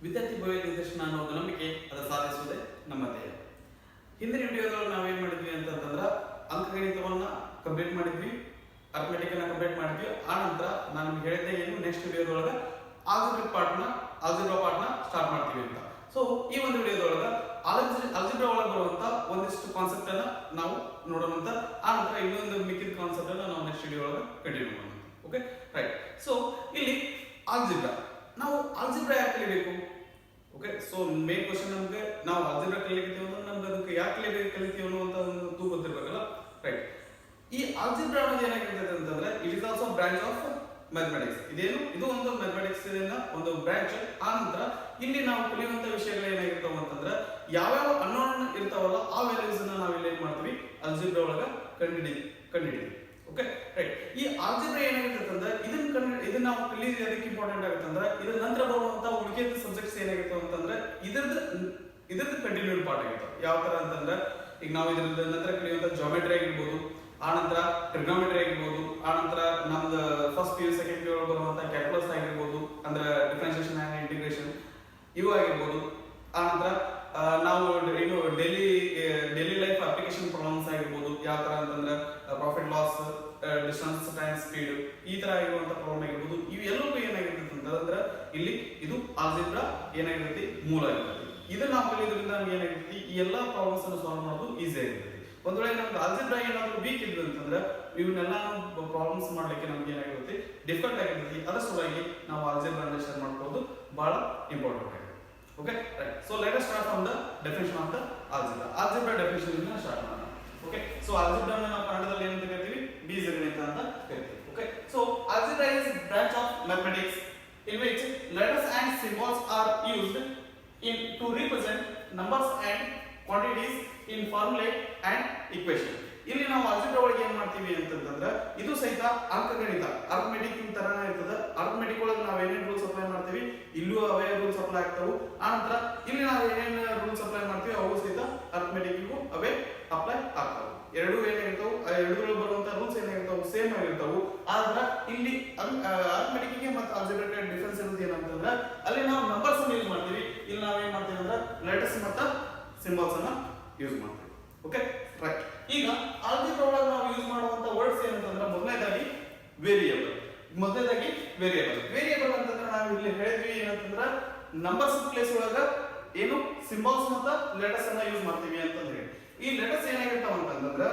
ವಿದ್ಯಾರ್ಥಿ ಭವ್ಯ ನಿರ್ದೇಶನ ಅನ್ನೋ ಒಂದು ನಂಬಿಕೆ ಅದು ಸಾಧಿಸುವುದೇ ನಮ್ಮ ಧ್ಯೇಯ. ಹಿಂದಿನ ವಿಡಿಯೋದೊಳಗೆ ನಾವೇನ್ ಮಾಡಿದ್ವಿ ಅಂತಂದ್ರೆ ಅಂಕಗಣಿತವನ್ನ ಕಂಪ್ಲೀಟ್ ಮಾಡಿದ್ವಿ, ಅರ್ಥಮೆಟಿಕ್ ಅನ್ನ ಕಂಪ್ಲೀಟ್ ಮಾಡಿದ್ವಿ. ಆ ನಂತರ ನಾನು ನಿಮ್ಗೆ ಹೇಳಿದ್ದೆ ಏನು ನೆಕ್ಸ್ಟ್ ವಿಡಿಯೋದೊಳಗೆ ಆಲ್ಜಿಬ್ರಾ ಪಾರ್ಟ್ನ ಸ್ಟಾರ್ಟ್ ಮಾಡ್ತೀವಿ ಅಂತ. ಸೊ ಈ ಒಂದು ವಿಡಿಯೋದೊಳಗೆ ಆಲ್ಜಿಬ್ರಾ ಒಳಗೆ ಬರುವಂತ ಒಂದಿಷ್ಟು ಕಾನ್ಸೆಪ್ಟ್ ಅನ್ನ ನಾವು ನೋಡೋಣ ಅಂತ. ಆ ನಂತರ ಇನ್ನೊಂದು ಮಿಕ್ಕಿದ ಕಾನ್ಸೆಪ್ಟ್ ಅನ್ನ ನಾವು ನೆಕ್ಸ್ಟ್ ವಿಡಿಯೋ ಒಳಗೆ ಕಂಟಿನ್ಯೂ ಮಾಡೋಣ. Okay right. ಸೊ ಇಲ್ಲಿ ಆಲ್ಜಿಬ್ರಾ ನಾವು ಆಲ್ಜಿಬ್ರಾ ಯಾಕೆ ಕಲಿಬೇಕು? ಓಕೆ, ಸೊ ಮೇನ್ ಕ್ವಶನ್ ನಮಗೆ ನಾವು ಆಲ್ಜಿಬ್ರಾ ಕಲಿತೀವಿ ಅಂದ್ರೆ ನಮ್ಗೆ ಅದಕ್ಕೆ ಯಾಕೆ ಕಲಿತೀವಿ ಅನ್ನುವಂತ ಒಂದು ಗೊತ್ತಿರ್ಬೇಕಲ್ಲ. ರೈಟ್. ಈ ಆಲ್ಜಿಬ್ರಾ ಅನ್ನೋದು ಏನಾಗಿರ್ತದೆ ಅಂತಂದ್ರೆ it is also branch of mathematics. ಇದು ಒಂದು ಮ್ಯಾಥಮೆಟಿಕ್ಸ್ ಒಂದು ಬ್ರಾಂಚ್. ಆ ನಂತರ ಇಲ್ಲಿ ನಾವು ಕಲಿಯುವಂತ ವಿಷಯಗಳು ಏನಾಗಿರ್ತಾವ ಅಂತಂದ್ರೆ ಯಾವ್ಯಾವ ಅನ್ನೋನ್ ಇರ್ತಾವಲ್ಲ ಆ ವ್ಯಾಲ್ಯೂಸ್ ಅನ್ನ ನಾವು ಇಲ್ಲಿ ಏನ್ ಮಾಡ್ತೀವಿ ಆಲ್ಜಿಬ್ರಾ ಒಳಗ ಕಂಡುಹಿಡಿತೀವಿ. Okay right. ಈ ಆಲ್ಜಿಬ್ರಾ ಏನಾಗಿರ್ತದೆ ಅಂದ್ರೆ ಇದನ್ನ ನಾವು ಕಲಿಯೋದು ಅದಕ್ಕೆ ಇಂಪಾರ್ಟೆಂಟ್ ಆಗುತ್ತೆ ಅಂದ್ರೆ ಇದರ ನಂತರ ಬರುವಂತ ಉಳಿಕೆದ ಸಬ್ಜೆಕ್ಟ್ಸ್ ಏನಾಗಿರ್ತಾವ ಅಂತಂದ್ರೆ ಇದ್ರದ್ದು ಕಂಟಿನ್ಯೂಡ್ ಪಾರ್ಟ್ ಆಗಿರ್ತಾವ. ಯಾವ ತರ ಅಂತಂದ್ರೆ ಈಗ ನಾವು ಇದ್ರದ ನಂತರ ಕಲಿಯುವಂತ ಜಾಮೆಟ್ರಿ ಆಗಿರ್ಬೋದು, ಆ ನಂತರ ಟ್ರಿಗ್ನೋಮೆಟ್ರಿ ಆಗಿರ್ಬೋದು, ಆ ನಂತರ ನಮ್ದು first P U second P U ಬರುವಂತ ಕ್ಯಾಲ್ಕುಲಸ್ ಆಗಿರ್ಬೋದು, ಅಂದ್ರೆ ಡಿಫರೆನ್ಸಿಯೇಷನ್ ಅಂಡ್ ಇಂಟಿಗ್ರೇಷನ್ ಇವು ಆಗಿರ್ಬೋದು. ಆ ನಂತರ ನಾವು ಏನು ಡೈಲಿ ಲೈಫ್ ಅಪ್ಲಿಕೇಶನ್ ಪ್ರಾಬ್ಲಮ್ಸ್ ಆಗಿರ್ಬೋದು, ಯಾವ ತರ ಅಂತಂದ್ರೆ profit loss, distance time speed, ಈ ತರ ಆಗಿರುವಂತ ಪ್ರಾಬ್ಲಮ್ ಆಗಿರ್ಬೋದು. ಇವೆಲ್ಲವೂ ಏನಾಗಿರ್ತದೆ ಅಂತಂದ್ರೆ ಇಲ್ಲಿ ಇದು ಆಲ್ಜಿಬ್ರಾ ಏನಾಗಿರ್ತೈತಿ ಮೂಲ ಆಗಿರ್ತೈತಿ. ಇದನ್ನ ನಾವು ಕಲಿಯೋದ್ರಿಂದ ನಮ್ಗೆ ಏನಾಗಿರ್ತೈತಿ ಈ ಎಲ್ಲಾ ಪ್ರಾಬ್ಲಮ್ಸ್ ಅನ್ನು ಸಾಲ್ವ್ ಮಾಡೋದು ಈಸಿ ಆಗಿರ್ತೈತಿ. ಒಂದ್ ವೇಳೆ ನಮ್ಗೆ ಆಲ್ಜಿಬ್ರಾ ಏನಾದ್ರು ವೀಕ್ ಇದ್ದು ಅಂತಂದ್ರೆ ಇವನ್ನೆಲ್ಲ ಪ್ರಾಬ್ಲಮ್ಸ್ ಮಾಡ್ಲಿಕ್ಕೆ ನಮ್ಗೆ ಏನಾಗಿರುತ್ತೆ ಡಿಫಿಕಲ್ಟ್ ಆಗಿರ್ತೈತಿ. ಅದರ ಸಲುವಾಗಿ ನಾವು ಆಲ್ಜಿಬ್ರಾ ಅಂಡರ್ಸ್ಟ್ಯಾಂಡ್ ಮಾಡ್ಕೊಳ್ಳೋದು ಬಹಳ ಇಂಪಾರ್ಟೆಂಟ್ ಆಗಿದೆ. Okay right. So let us start from the definition of the algebra. Algebra definition ಇಂದ ಸ್ಟಾರ್ಟ್ ಮಾಡೋಣ. ಓಕೆ, ಸೊ ಆಲ್ಜಿಬ್ರಾ ನಾವು ಕನ್ನಡದಲ್ಲಿ ಏನಂತ ಕರಿತೀವಿ? ಬೀಜಗಣಿತ ಅಂತ ಕರಿತೀವಿ. Okay, so algebra is branch of mathematics in which letters and symbols are used to represent numbers and quantities in formulae and equation. ಇಲ್ಲಿ ನಾವು ಆಲ್ಜಿಬ್ರಾ ಒಳಗೆ ಏನ್ ಮಾಡ್ತೀವಿ ಅಂತಂದ್ರೆ ಇದು ಸಹಿತ ಅಂಕಗಣಿತ ಅರ್ಥಮೆಟಿಕ್ ತರನೇ ಇರ್ತದೆ. ಅರ್ಥಮೆಟಿಕ್ ಒಳಗೆ ನಾವು ಏನೇನ್ ರೂಲ್ಸ್ ಅಪ್ಲೈ ಮಾಡ್ತೀವಿ ಇಲ್ಲೂ ಅವೇ ರೂಲ್ಸ್ ಅಪ್ಲೈ ಆಗ್ತಾವು. ಆ ನಂತರ ಇಲ್ಲಿ ನಾವು ಏನೇನ್ ರೂಲ್ಸ್ ಅಪ್ಲೈ ಮಾಡ್ತೀವಿ ಅವು ಸಹಿತ ಅರ್ಥಮೆಟಿಕ್ಗೂ ಅವೇ ಅಪ್ಲೈ ಆಗ್ತಾವು. ಎರಡು ಏನಾಗಿರ್ತಾವು ಎರಡರಲ್ಲಿ ಬರುವಂತ ರೂಲ್ಸ್ ಏನಾಗಿರ್ತಾವು ಸೇಮ್ ಆಗಿರ್ತಾವು. ಆದ್ರೆ ಇಲ್ಲಿ ಅರ್ಥಮೆಟಿಕ್ಗೆ ಮತ್ತು ಆಲ್ಜಿಬ್ರಾಕ್ಕೆ ಡಿಫರೆನ್ಸ್ ಇರೋದು ಏನಂತಂದ್ರೆ ಅಲ್ಲಿ ನಾವು ನಂಬರ್ಸ್ ಅನ್ನು ಯೂಸ್ ಮಾಡ್ತೀವಿ, ಇಲ್ಲಿ ನಾವು ಏನ್ ಮಾಡ್ತೀವಿ ಅಂದ್ರೆ ಲೆಟರ್ಸ್ ಮತ್ತು ಸಿಂಬಲ್ಸ್ ಅನ್ನ ಯೂಸ್ ಮಾಡ್ತೀವಿ. Okay right. ಈಗ ಆಲ್ಜಿಬ್ರಾ ಒಳಗೆ ನಾವು ಯೂಸ್ ಮಾಡುವಂತ ವರ್ಡ್ಸ್ ಏನಂತಂದ್ರೆ ಮೊದಲನೇದಾಗಿ ವೇರಿಯೇಬಲ್ ಅಂತಂದ್ರೆ ನಾವು ಇಲ್ಲಿ ಹೇಳಿದ್ವಿ ಏನಂತಂದ್ರೆ ನಂಬರ್ಸ್ ಪ್ಲೇಸ್ ಒಳಗ ಏನು ಸಿಂಬಲ್ಸ್ ಮತ್ತು ಲೆಟರ್ಸ್ ಅನ್ನ ಯೂಸ್ ಮಾಡ್ತೀವಿ ಅಂತಂದ್ರೆ ಈ ಲೆಟರ್ಸ್ ಏನಾಗಿರ್ತಾವ ಅಂತಂದ್ರೆ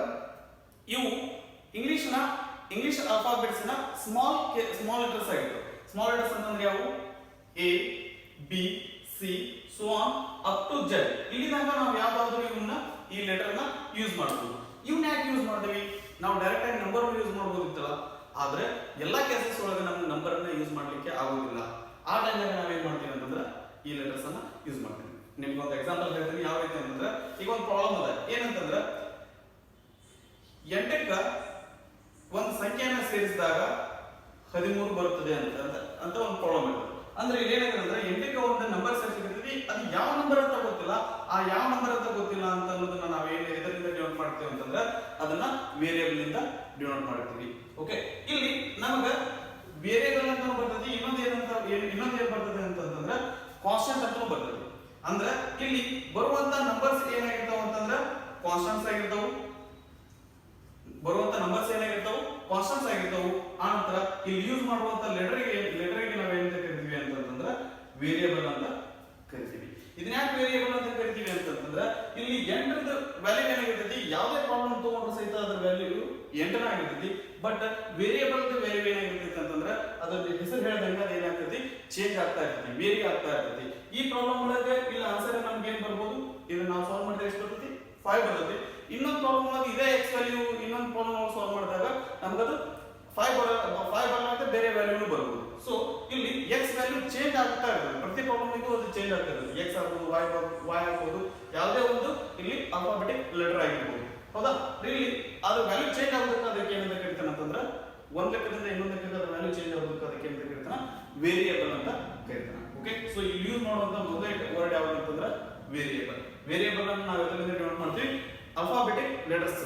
ಇವು ಇಂಗ್ಲಿಷ್ ಆಲ್ಫಾಬೆಟ್ಸ್ ನ ಸ್ಮಾಲ್ ಲೆಟರ್ಸ್ ಆಗಿರ್ತವೆ. ಸ್ಮಾಲ್ ಲೆಟರ್ಸ್ ಅಂತಂದ್ರೆ ಯಾವು? A, B, C, so on up to Z. ಇಲ್ಲಿದಾಗ ನಾವು ಯಾವ್ದಾದ್ರು ಇವನ್ನ ಈ ಲೆಟರ್ ನ ಯೂಸ್ ಮಾಡ್ಬೋದು. ಇವನ್ನ ಯಾಕೆ ಯೂಸ್ ಮಾಡ್ತೀವಿ? ನಾವು ಡೈರೆಕ್ಟ್ ಆಗಿ ನಂಬರ್ ಯೂಸ್ ಮಾಡ್ಬೋದಿತ್ತಲ್ಲ, ಆದ್ರೆ ಎಲ್ಲಾ ಕೇಸಸ್ ಒಳಗೆ ನಮ್ಗೆ ನಂಬರ್ ಅನ್ನ ಯೂಸ್ ಮಾಡ್ಲಿಕ್ಕೆ ಆಗೋದಿಲ್ಲ. ಆ ಟೈಮ್ನಾಗ ನಾವೇನ್ ಮಾಡ್ತೀವಿ ಅಂತಂದ್ರೆ ಈ ಲೆಟರ್ಸ್ ಅನ್ನ ಯೂಸ್ ಮಾಡ್ತೀವಿ. ನಿಮ್ಗೆ ಒಂದು ಎಕ್ಸಾಂಪಲ್ ಹೇಳ್ತೀನಿ ಯಾವ ರೀತಿ ಅಂತಂದ್ರೆ ಈಗ ಒಂದು ಪ್ರಾಬ್ಲಮ್ ಅದ. ಏನಂತಂದ್ರೆ 8ಕ್ಕ ಒಂದು ಸಂಖ್ಯೆಯನ್ನ ಸೇರಿಸಿದಾಗ 13 ಬರುತ್ತದೆ ಅಂತ ಒಂದು ಪ್ರಾಬ್ಲಮ್ ಇದೆ. ಅಂದ್ರೆ ಇಲ್ಲಿ ಏನಾಗುತ್ತೆ 8ಕ್ಕೆ ಒಂದು ನಂಬರ್ ಸೇರಿಸಿರ್ತೀವಿ, ಅದು ಯಾವ ನಂಬರ್ ಅಂತ ಗೊತ್ತಿಲ್ಲ. ಆ ಯಾವ ನಂಬರ್ ಅಂತ ಗೊತ್ತಿಲ್ಲ ಅಂತ ಅನ್ನೋದನ್ನ ನಾವೇನು ಎದರಿಂದ ಡಿನೋಟ್ ಮಾಡ್ತೀವಿ ಅಂತಂದ್ರೆ ಅದನ್ನ ವೇರಿಯೇಬಲ್ ಇಂದ ಡಿನೋಟ್ ಮಾಡ್ತೀವಿ. ಓಕೆ, ಇಲ್ಲಿ ನಮಗ ವೇರಿಯೇಬಲ್ ಅಂತ ಬರ್ತದೆ. ಇನ್ನೊಂದು ಏನ್ ಬರ್ತದೆ ಅಂತಂದ್ರೆ ಕಾನ್ಸ್ಟೆಂಟ್ ಅಂತ ಬರ್ತದೆ. ಅಂದ್ರೆ ಇಲ್ಲಿ ಬರುವಂತ ನಂಬರ್ಸ್ ಏನಾಗಿರ್ತಾವ ಅಂತಂದ್ರೆ ಕಾನ್ಸ್ಟೆಂಟ್ಸ್ ಆಗಿರ್ತಾವು. ಆ ನಂತರ ಇಲ್ಲಿ ಯೂಸ್ ಮಾಡುವಂತ ಲೆಟರ್ಗೆ ನಾವೇನಂತ ಕರಿತೀವಿ ಅಂತಂದ್ರೆ ವೇರಿಯೇಬಲ್ ಅಂತ ಕರಿತೀವಿ. ಇದನ್ನ ಯಾಕೆ ವೇರಿಯೇಬಲ್ ಅಂತ ಕರಿತೀವಿ ಅಂತಂದ್ರೆ ಇಲ್ಲಿ 8ರದ ವ್ಯಾಲ್ಯೂ ಏನಾಗಿರ್ತೈತಿ, ಯಾವುದೇ ಪ್ರಾಬ್ಲಮ್ ತಗೊಂಡ್ರು ಸಹಿತ ಅದರ ವ್ಯಾಲ್ಯೂ 8 ಆಗಿರ್ತೈತಿ. ಬಟ್ ವೇರಿಯೇಬಲ್ ವ್ಯಾಲ್ಯೂ ಏನಾಗಿರ್ತೈತಿ ಅಂತಂದ್ರೆ ಅದ್ರ ಹೆಸರು ಹೇಳ್ದಂಗೆ ಅದು ಏನಾಗ್ತೈತಿ ಚೇಂಜ್ ಆಗ್ತಾ ಇರ್ತೈತಿ, ವೇರಿ ಆಗ್ತಾ ಇರ್ತೈತಿ. ಈ ಪ್ರಾಬ್ಲಮ್ ಒಳಗೆ ಇಲ್ಲಿ ಆನ್ಸರ್ ನಮ್ಗೆ ಏನ್ ಬರ್ಬೋದು, ಇದನ್ನ ನಾವು ಸಾಲ್ವ್ ಮಾಡಿದ್ರೆ ಎಷ್ಟು ಬರ್ತೈತಿ? 5 ಬರ್ತೈತಿ. ಇನ್ನೊಂದು ಪ್ರಾಬ್ಲಮ್ ಒಳಗೆ ಇದೇ ಎಕ್ಸ್ ವ್ಯಾಲ್ಯೂ ಇನ್ನೊಂದು ಪ್ರಾಬ್ಲಮ್ ಒಳಗೆ ಸಾಲ್ವ್ ಮಾಡಿದಾಗ ನಮ್ಗದು 5 ಬರಲಾಗುತ್ತೆ, ಬೇರೆ ವ್ಯಾಲ್ಯೂನು ಬರ್ಬೋದು. ಸೊ ಇಲ್ಲಿ ಎಕ್ಸ್ ವ್ಯಾಲ್ಯೂ ಚೇಂಜ್ ಆಗ್ತಾ ಇರ್ತದೆ. ಪ್ರತಿ ಪ್ರಾಬ್ಲಮ್ಗೂ ಅದು ಚೇಂಜ್ ಆಗ್ತಾ ಇರ್ತದೆ. ಎಕ್ಸ್ ಆಗ್ಬೋದು, ವೈ ಆಗ್ಬೋದು, ಯಾವುದೇ ಒಂದು ಇಲ್ಲಿ ಆಲ್ಫಾಬೆಟಿಕ್ ಲೆಟರ್ ಆಗಿರ್ಬೋದು. ಹೌದಾ? ಇಲ್ಲಿ ಅದು ವ್ಯಾಲ್ಯೂ ಚೇಂಜ್ ಆಗೋದಕ್ಕೆ ಅದಕ್ಕೆ ಏನಂತ ಕರಿತಾನೆ ಅಂತಂದ್ರೆ ಒಂದ್ ಲೆಕ್ಕದಿಂದ ಇನ್ನೊಂದು ಲೆಕ್ಕದ ವ್ಯಾಲ್ಯೂ ಚೇಂಜ್ ಆಗೋದಕ್ಕೆ ಅದಕ್ಕೆ ಏನಂತ ಕರಿತಾನ? ವೇರಿಯೇಬಲ್ ಅಂತ ಕರಿತಾನ. ಓಕೆ, ಸೊ ಇಲ್ಲಿ ಯೂಸ್ ಮಾಡುವಂತ ಮೊದಲನೇ ವರ್ಡ್ ಯಾವುದು ಅಂತಂದ್ರೆ ವೇರಿಯೇಬಲ್ ಅನ್ನು ನಾವು ಎದರಿಂದ ಡಿನೋಟ್ ಮಾಡ್ತೀವಿ? ಆಲ್ಫಾಬೆಟಿಕ್ ಲೆಟರ್ಸ್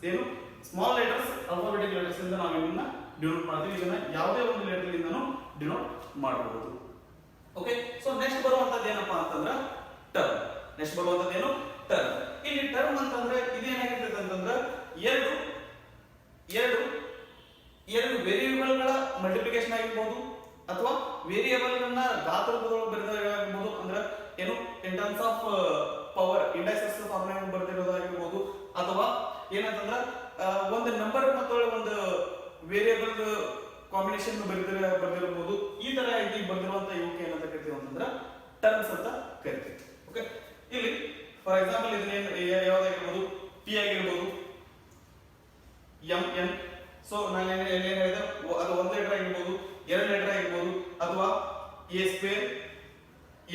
ಏನು ಸ್ಮಾಲ್ ಲೆಟರ್ಸ್ ಆಲ್ಫಾಬೆಟಿಕ್ ಲೆಟರ್ಸ್ ಇಂದ ನಾವು ಇದನ್ನ ಡಿನೋಟ್ ಮಾಡ್ತೀವಿ. ಇದನ್ನ ಯಾವುದೇ ಒಂದು ಲೆಟರ್ ಇಂದನೂ ಡಿನೋಟ್ ಮಾಡಬಹುದು. ಓಕೆ, ಸೊ ನೆಕ್ಸ್ಟ್ ಬರುವಂತದ್ದು ನೆಕ್ಸ್ಟ್ ಬರುವಂತದ್ದು ಏನು ಟರ್ಮ್. ಇಲ್ಲಿ ಟರ್ಮ್ ಅಂತಂದ್ರೆ ಇದೇನಾಗಿರ್ತದೆ ಅಂತಂದ್ರೆ ಎರಡು ಎರಡು ಎರಡು ವೇರಿಯೇಬಲ್ ಗಳ ಮಲ್ಟಿಪ್ಲಿಕೇಶನ್ ಆಗಿರ್ಬೋದು ಅಥವಾ ವೇರಿಯೇಬಲ್ ಗಳನ್ನ ಗಾತ್ರದೊಳಗೆ ಬರೆದಿರೋದಾಗಿರ್ಬೋದು, ಅಂದ್ರೆ ಏನು in terms of power indices form ಬರೆದಿರೋದಾಗಿರ್ಬೋದು, ಅಥವಾ ಏನಂತಂದ್ರ ಒಂದು ನಂಬರ್ ಮತ್ತು ಒಂದು ವೇರಿಯೇಬಲ್ ಕಾಂಬಿನೇಷನ್ ಬರೆದಿರಬಹುದು. ಈ ತರ ಆಗಿ ಬರೆದಿರುವಂತ ಇವಕ್ಕೆ ಏನಂತ ಕರಿತೀವಿ ಅಂತಂದ್ರ ಟರ್ಮ್ಸ್ ಅಂತ ಕರಿತೀವಿ. ಓಕೆ, ಇಲ್ಲಿ ಫಾರ್ ಎಕ್ಸಾಂಪಲ್ ಇದನ್ನ ಯಾವ್ದಾಗಿರ್ಬೋದು, ಪಿ ಆಗಿರ್ಬೋದು, ಎಂ ಎನ್. ಸೊ ನಾನು ಏನ್ ಹೇಳಿದೆ, ಅದು ಒಂದು ಲೆಟರ್ ಆಗಿರ್ಬೋದು, ಎರಡು ಲೆಟರ್ ಆಗಿರ್ಬೋದು, ಅಥವಾ ಎ ಸ್ಕ್ವೇರ್,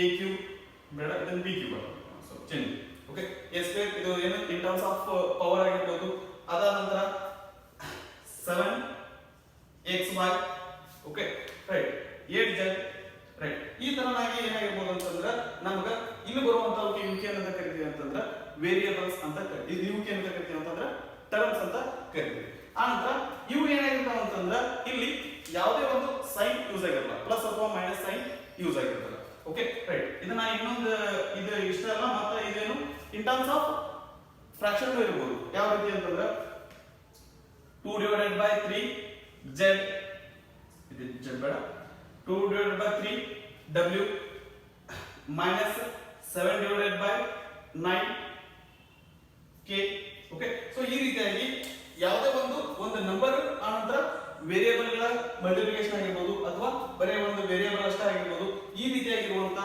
ಎ ಕ್ಯೂಬ್, ಬೇಡ ಇದನ್ನ B cube. So change. Okay, A square ಇದು ಏನು ಇನ್ ಟರ್ಮ್ಸ್ ಆಫ್ ಪವರ್ ಆಗಿರ್ಬೋದು. ಅದಾದ ನಂತರ 7xy. Okay, right, 8z. Right, ಈ ತರನಾಗಿ ಏನಾಗಿರ್ಬೋದು ಅಂತಂದ್ರೆ ನಮ್ಗ ಇಲ್ಲಿ ಬರುವಂತ ಇವಕ್ಕೆ ಏನಂತ ಕರಿತೀವಿ ಅಂತಂದ್ರೆ ವೇರಿಯೇಬಲ್ಸ್ ಅಂತ ಕರಿತೀವಿ. ಇವಕ್ಕೆ ಏನಂತ ಕರಿತೀವಿ ಅಂತಂದ್ರೆ ಟರ್ಮ್ಸ್ ಅಂತ ಕರಿತೀವಿ. ಆನಂತರ ಇವು ಏನಾಗಿರ್ತಾವ ಅಂತಂದ್ರೆ ಇಲ್ಲಿ ಯಾವುದೇ ಒಂದು ಸೈನ್ ಯೂಸ್ ಆಗಿರಲ್ಲ, ಪ್ಲಸ್ ಅಥವಾ ಮೈನಸ್ ಸೈನ್ ಯೂಸ್ ಆಗಿರ್ತಲ್ಲ. ಓಕೆ, ರೈಟ್, ಇದನ್ನ ಇನ್ನೊಂದು ಇದು ಇಷ್ಟ ಅಲ್ಲ, ಮತ್ತೆ ಇದೇನು ಇನ್ ಟರ್ಮ್ಸ್ ಆಫ್ ಫ್ರಾಕ್ಷನ್ ಇರಬಹುದು. ಯಾವ ರೀತಿ ಅಂತಂದ್ರೆ 2 divided by 3 z, ಇದು z ಬೇಡ, 2 divided by 3 w minus 7 divided by 9 k. Okay, so ಈ ರೀತಿಯಾಗಿ ಯಾವುದೇ ಒಂದು ನಂಬರ್ ಆನಂತರ ವೇರಿಯೇಬಲ್ ಗಳ ಮಲ್ಟಿಪ್ಲಿಕೇಶನ್ ಆಗಿರ್ಬೋದು ಅಥವಾ ಬರೀ ಒಂದು ವೇರಿಯೇಬಲ್ ಅಷ್ಟೇ ಆಗಿರ್ಬೋದು, ಈ ರೀತಿಯಾಗಿರುವಂತ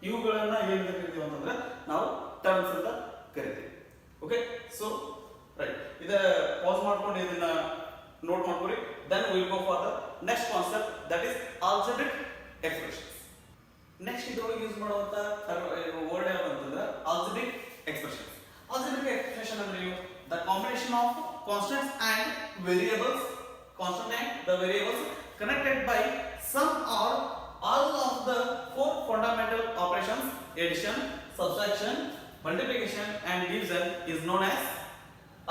ಇವುಗಳನ್ನ ಏನಂತ ಕರಿತೀವಿ ಅಂತಂದ್ರೆ ನಾವು ಟರ್ಮ್ಸ್ ಅಂತ ಕರಿತೀವಿ. ಓಕೆ, ಸೊ ರೈಟ್, ಇದ ಪಾಸ್ ಮಾಡ್ಕೊಂಡು ಇದನ್ನ ನೋಟ್ ಮಾಡ್ಕೊಳ್ಳಿ. Then will go for the next concept, that is algebraic expressions. Next ಇದರೊಳಗೆ ಯೂಸ್ ಮಾಡುವಂತ ವರ್ಡ್ ಯಾವುದು ಅಂತಂದ್ರೆ ಆಲ್ಜಿಬ್ರಿಕ್ ಎಕ್ಸ್ಪ್ರೆಷನ್ಸ್. ಆಲ್ಜಿಬ್ರಿಕ್ ಎಕ್ಸ್ಪ್ರೆಷನ್ ಅಂದ್ರೆ ಏನು? The combination of constants and variables, constant and the variables connected by some or all of the four fundamental operations: addition, subtraction, multiplication and division is known as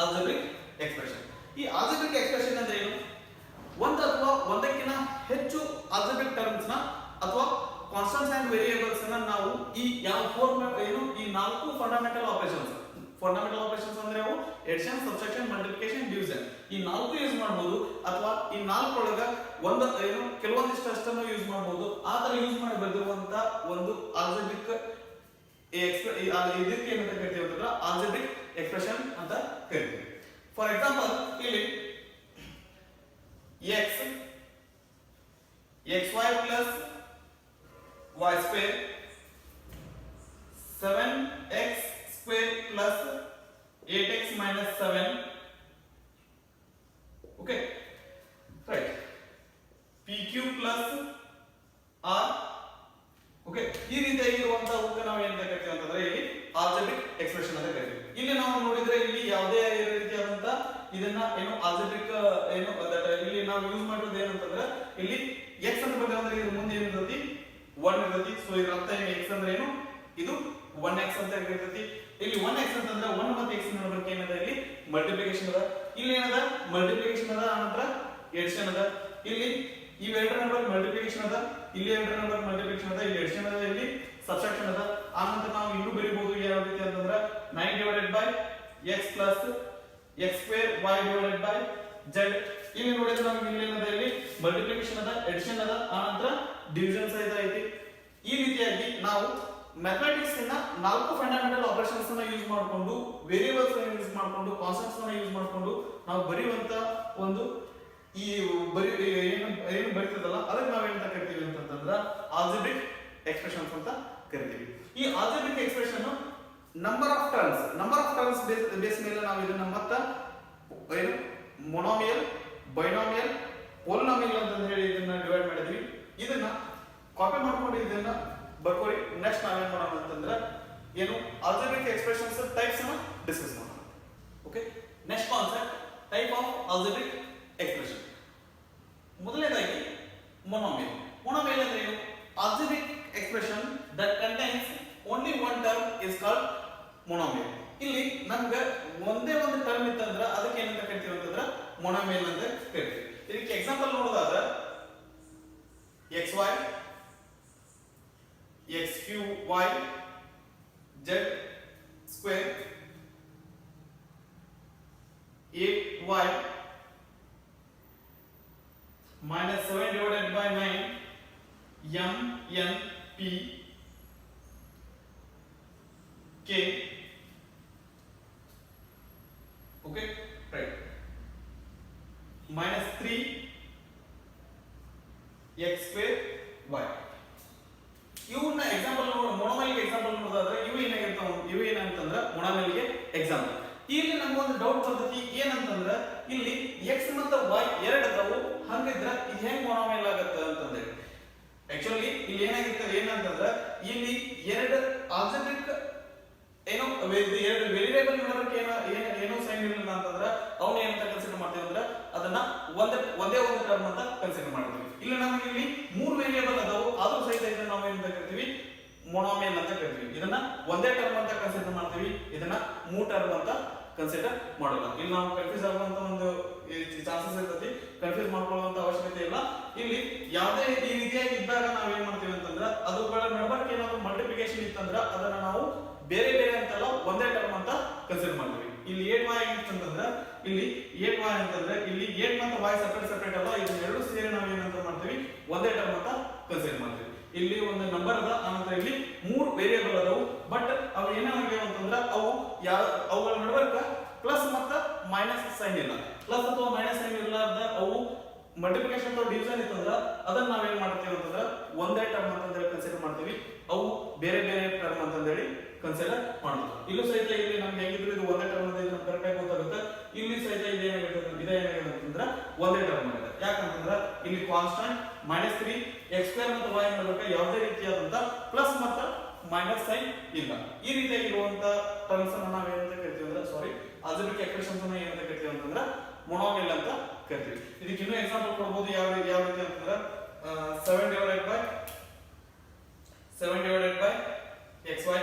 algebraic expression. ಈ algebraic expression ಅಂದ್ರೆ ಏನು? ಒಂದು ಅಥವಾ ಒಂದಕ್ಕಿಂತ ಹೆಚ್ಚು algebraic terms ನ ಅಥವಾ constants and variables ನ ನಾವು ಈ ಯಾವ ಏನು ಈ ನಾಲ್ಕು ಫಂಡಮೆಂಟಲ್ ಆಪರೇಷನ್ಸ್ ಅಂದ್ರೆ ಅವು ಎಡಿಷನ್, ಸಬ್ಟ್ರಾಕ್ಷನ್, ಮಲ್ಟಿಪ್ಲಿಕೇಶನ್, ಡಿವಿಷನ್, ಈ ನಾಲ್ಕು ಯೂಸ್ ಮಾಡಬಹುದು. ಅಥವಾ ಈ ನಾಲ್ಕರೊಳಗ ಒಂದು ಏನು ಕೆಲವೊಂದಿಷ್ಟು ಅಷ್ಟನ್ನು ಯೂಸ್ ಮಾಡಬಹುದು. ಆ ತರ ಯೂಸ್ ಮಾಡಿ ಬರೆದಿರುವಂತ ಒಂದು ಆಲ್ಜಿಬ್ರಿಕ್ ಇದಕ್ಕೆ ಏನಂತ ಕರಿತೀವಿ ಅಂತಂದ್ರೆ ಆಲ್ಜಿಬ್ರಿಕ್ ಎಕ್ಸ್ಪ್ರೆಷನ್ ಅಂತ ಕರಿತೀವಿ. ಫಾರ್ ಎಕ್ಸಾಂಪಲ್ ಇಲ್ಲಿ xy plus y square 7x square plus 8x minus 7. Okay, right, pq plus r. Okay, ಈ ರೀತಿಯಾಗಿರುವಂತಹಕ್ಕೆ ನಾವು ಏನಂತ ಕರಿತೀವಿ ಅಂತಂದ್ರೆ ಇಲ್ಲಿ ಆಲ್ಜಿಬ್ರಿಕ್ ಎಕ್ಸ್ಪ್ರೆಷನ್ ಅಂತ ಕರಿತೀವಿ. ಇಲ್ಲಿ ನಾವು ನೋಡಿದ್ರೆ ಇಲ್ಲಿ ಯಾವುದೇ ರೀತಿಯಾದಂತ ಇದನ್ನ ಏನು ಆಲ್ಜಿಬ್ರಿಕ್ ಏನು ಇಲ್ಲಿ ನಾವು ಯೂಸ್ ಮಾಡೋದು ಏನಂತಂದ್ರೆ ಇಲ್ಲಿ x ಅಂತ ಬಂದ್ರೆ ಅಂದ್ರೆ ಇದ್ರ ಮುಂದೆ ಏನಿರ್ತತಿ 1 ಇರ್ತತಿ. ಸೊ ಇದರ ಅರ್ಥ ಏನು? x ಅಂದ್ರೆ ಏನು? ಇದು 1x ಅಂತ ಇರ್ತತಿ. ಇಲ್ಲಿ 1x ಅಂತಂದ್ರೆ 1 ಮತ್ತು x ನಡುವೆ ಏನದ? ಇಲ್ಲಿ ಮಲ್ಟಿಪ್ಲಿಕೇಶನ್ ಅದ. ಇಲ್ಲಿ ಏನದ? ಮಲ್ಟಿಪ್ಲಿಕೇಶನ್ ಅದ, ಆನಂತರ ಎಡಿಷನ್ ಅದ. ಇಲ್ಲಿ ಇವೆರಡರ ನಡುವೆ ಮಲ್ಟಿಪ್ಲಿಕೇಶನ್ ಅದ, ಇಲ್ಲಿ ಎರಡರ ನಡುವೆ ಮಲ್ಟಿಪ್ಲಿಕೇಶನ್ ಅದ, ಇಲ್ಲಿ ಎಡಿಷನ್ ಅದ, ಇಲ್ಲಿ ಸಬ್ಟ್ರಾಕ್ಷನ್ ಅದ. ಆನಂತರ ನಾವು ಇನ್ನೂ ಬರೀಬಹುದು ಯಾವ ರೀತಿ ಅಂತಂದ್ರೆ 9 divided by x plus x square y divided by z. ಇಲ್ಲಿ ನೋಡಿದ್ರೆ ನಮಗೆ ಇಲ್ಲಿ ಏನದ? ಇಲ್ಲಿ ಮಲ್ಟಿಪ್ಲಿಕೇಶನ್ ಅದ, ಎಡಿಷನ್ ಅದ, ಆನಂತರ ಡಿವಿಷನ್ ಸಹಿತ ಐತಿ. ಈ ರೀತಿಯಾಗಿ ನಾವು ಮ್ಯಾಥಮೆಟಿಕ್ಸ್ ನ ನಾಲ್ಕು ಫಂಡಮೆಂಟಲ್ ಆಪರೇಷನ್ಸ್ ಅನ್ನು ಯೂಸ್ ಮಾಡಿಕೊಂಡು, ವೇರಿಯೇಬಲ್ಸ್ ಅನ್ನು ಯೂಸ್ ಮಾಡಿಕೊಂಡು, ಕಾನ್ಸ್ಟಂಟ್ಸ್ ಅನ್ನು ಯೂಸ್ ಮಾಡಿಕೊಂಡು ನಾವು ಬರೆಯುವಂತ ಒಂದು ಈ ಏನು ಬರೀತದಲ್ಲ ಅದಕ್ಕೆ ನಾವು ಏನಂತ ಕರಿತೀವಿ ಅಂತಂದ್ರೆ ಆಲ್ಜಿಬ್ರಿಕ್ ಎಕ್ಸ್ಪ್ರೆಷನ್ಸ್ ಅಂತ ಕರಿತೀವಿ. ಈ algebraic expression number of terms base ಮೇಲೆ ನಾವು ಇದನ್ನ ಮತ್ತೆ ಏನು ಮೊನೋಮಿಯಲ್, ಬೈನೋಮಿಯಲ್, ಪೋಲಿನೋಮಿಯಲ್ ಅಂತ ಹೇಳಿ ಇದನ್ನ ಡಿವೈಡ್ ಮಾಡಿದ್ವಿ. ಇದನ್ನ ಕಾಪಿ ಮಾಡ್ಕೊಂಡು ಇದನ್ನ ಬರ್ಕೋರಿ. ನೆಕ್ಸ್ಟ್ ನಾವೇನ್ ಮಾಡೋಣ ಅಂತಂದ್ರೆ ಏನು ಆಲ್ಜಿಬ್ರಿಕ್ ಎಕ್ಸ್ಪ್ರೆಷನ್ಸ್ ಟೈಪ್ಸ್ ಅನ್ನು ಡಿಸ್ಕಸ್ ಮಾಡೋಣ. Okay, next concept type of algebraic expression. ಮೊದಲನೇದಾಗಿ ಮೊನೋಮಿಯಲ್. ಮೊನೋಮಿಯಲ್ ಅಂದ್ರೆ ಏನು? Algebraic expression that contains only one term is called monomial. ಇಲ್ಲಿ ನಮ್ಗೆ ಒಂದೇ ಒಂದು ಟರ್ಮ್ ಇತ್ತಂದ್ರೆ ಅದಕ್ಕೆ ಏನಂತ ಕರಿತೀವಿ ಅಂತಂದ್ರೆ ಮೊನೋಮಿಯಲ್ ಅಂತ ಕರಿತೀವಿ. ಇದಕ್ಕೆ ಎಕ್ಸಾಂಪಲ್ ನೋಡೋದಾದ್ರೆ xy, x cube y z square 8y minus 7 divided by 9 m n p k. Okay, right. Minus 3 x square y. ಇವನ್ನ ಎಕ್ಸಾಂಪಲ್ ಮೊನೊಮೈಲ್ಗೆ ಎಕ್ಸಾಂಪಲ್ ನೋಡೋದಾದ್ರೆ ಇವು ಏನಂತಂದ್ರೆ ಮೊನೊಮೈಲ್ಗೆ ಎಕ್ಸಾಂಪಲ್. ಇಲ್ಲಿ ನಮಗೊಂದು ಡೌಟ್ ಬರ್ತೈತಿ ಏನಂತಂದ್ರೆ ಇಲ್ಲಿ x ಮತ್ತು y ಎರಡು ಅದಾವು, ಹಂಗಿದ್ರೆ ಇದು ಹೆಂಗ್ ಮೊನೊಮೈಲ್ ಆಗುತ್ತೆ ಅಂತಂದ್ರೆ ಆಕ್ಚುಲಿ ಇಲ್ಲಿ ಏನಂತಂದ್ರೆ ಇಲ್ಲಿ ಎರಡು ಆಲ್ಜಿಬ್ರಿಕ್ ಏನೋ ಎರಡು ವೇರಿಯೇಬಲ್ ನೋಡೋಕೆ ಏನೋ ಸೈನ್ ಇರಲಿಲ್ಲ ಅಂತಂದ್ರೆ ಅವನ್ನ ಏನಂತ ಕನ್ಸಿಡರ್ ಮಾಡ್ತೀವಿ ಅಂದ್ರೆ ಅದನ್ನ ಒಂದೇ ಒಂದು ಟರ್ಮ್ ಅಂತ ಕನ್ಸಿಡರ್ ಮಾಡ್ತೀವಿ. ಇಲ್ಲಿ ನಮಗೆ ಇಲ್ಲಿ ಮೂರು ವೇರಿಯೇಬಲ್ ಅದಾವು, ಆದ್ರೂ ಸಹಿತ ಇದನ್ನ ನಾವು ಏನಂತ ಕರಿತೀವಿ ಮೊನೊಮೈಲ್ ಅಂತ ಕರಿತೀವಿ. ಇದನ್ನ ಒಂದೇ ಟರ್ಮ್ ಅಂತ ಕನ್ಸಿಡರ್ ಮಾಡ್ತೀವಿ, ಇದನ್ನ ಮೂರು ಟರ್ಮ್ ಅಂತ ಕನ್ಸಿಡರ್ ಮಾಡೋಲ್ಲ. ಇಲ್ಲಿ ನಾವು ಕನ್ಫ್ಯೂಸ್ ಆಗುವಂತ ಒಂದು ಚಾನ್ಸಸ್ ಇರ್ತೈತಿ, ಕನ್ಫ್ಯೂಸ್ ಮಾಡ್ಕೊಳ್ಳುವಂತ ಅವಶ್ಯಕತೆ ಇಲ್ಲ. ಇಲ್ಲಿ ಯಾವುದೇ ಈ ರೀತಿಯಾಗಿ ಇದ್ದಾಗ ನಾವ್ ಏನ್ ಮಾಡ್ತೀವಿ ಅಂತಂದ್ರೆ ಅದುಗಳ ನಡಬರ್ಕ್ ಏನಾದ್ರು ಮಲ್ಟಿಪ್ಲಿಕೇಶನ್ ಇತ್ತಂದ್ರೆ ಅದನ್ನ ನಾವು ಬೇರೆ ಬೇರೆ ಅಂತಲ್ಲ ಒಂದೇ ಟರ್ಮ್ ಅಂತ ಕನ್ಸಿಡರ್ ಮಾಡ್ತೀವಿ. ಇಲ್ಲಿ 8y ಅಂತಂದ್ರೆ ಇಲ್ಲಿ 8y ಅಂತಂದ್ರೆ ಇಲ್ಲಿ 8 ಮತ್ತು y ಸೆಪರೇಟ್ ಅಲ್ಲ, ಇದು ಎರಡು ಸೇರಿ ನಾವು ಏನಂತ ಮಾಡ್ತೀವಿ ಒಂದೇ ಟರ್ಮ್ ಅಂತ ಕನ್ಸಿಡರ್ ಮಾಡ್ತೀವಿ. ಇಲ್ಲಿ ಒಂದು ನಂಬರ್ ಅದ, ಆನಂತರ ಇಲ್ಲಿ ಮೂರು ವೇರಿಯೇಬಲ್ ಅದಾವು, ಬಟ್ ಅವು ಏನಾಗಿವೆ ಅಂತಂದ್ರೆ ಅವುಗಳ ನಡಬರ್ಕ ಪ್ಲಸ್ ಮತ್ತು ಮೈನಸ್ ಸೈನ್ ಇಲ್ಲ. ಪ್ಲಸ್ ಅಥವಾ ಮೈನಸ್ ಸೈನ್ ಇರಲಾರ್ದ ಅವು ಮಲ್ಟಿಪ್ಲಿಕೇಶನ್ ಅಥವಾ ಡಿವಿಷನ್ ಇತ್ತಂದ್ರೆ ಅದನ್ನ ನಾವೇನ್ ಮಾಡ್ತೀವಿ ಅಂತಂದ್ರೆ ಒಂದೇ ಟರ್ಮ್ ಅಂತಂದೇಳಿ ಕನ್ಸಿಡರ್ ಮಾಡ್ತೀವಿ, ಅವು ಬೇರೆ ಬೇರೆ ಟರ್ಮ್ ಅಂತಂದೇಳಿ ಕನ್ಸಿಡರ್ ಮಾಡೋದು. ಇಲ್ಲೂ ಸಹಿತ ಇಲ್ಲಿ ನಮ್ಗೆ ಹೆಂಗಿದ್ರು ಇದು ಒಂದೇ ಟರ್ಮ್ ಅಂತ ನಮ್ಗೆ ಕರೆಕ್ಟ್ ಆಗಿ ಗೊತ್ತಾಗುತ್ತೆ. ಇಲ್ಲಿ ಸಹಿತ ಇದೇನಾಗುತ್ತೆ ಅಂತಂದ್ರೆ ಒಂದೇ ಟರ್ಮ್ ಆಗಿದೆ. ಯಾಕಂತಂದ್ರೆ ಇಲ್ಲಿ ಕಾನ್ಸ್ಟೆಂಟ್ -3 x ಸ್ಕ್ವೇರ್ ಮತ್ತು y ನಡುವೆ ಯಾವುದೇ ರೀತಿಯಾದಂತ ಪ್ಲಸ್ ಮತ್ತು ಮೈನಸ್ ಸೈನ್ ಇಲ್ಲ. ಈ ರೀತಿಯಾಗಿರುವಂತ ಟರ್ಮ್ಸ್ ಅನ್ನ ನಾವು ಏನಂತ ಕರಿತೀವಿ ಅಂದ್ರೆ ಆಲ್ಜಿಬ್ರಿಕ್ ಎಕ್ಸ್ಪ್ರೆಷನ್ಸ್ ಅನ್ನ ಏನಂತ ಕರಿತೀವಿ ಅಂತಂದ್ರೆ ಮೊನೊಮೈಲ್ ಅಂತ ಕರಿತೀವಿ. ಇದಕ್ಕೆ ಇನ್ನೂ ಎಕ್ಸಾಂಪಲ್ ಕೊಡಬಹುದು. ಯಾವ ರೀತಿ ಅಂತಂದ್ರೆ 7 divided by xy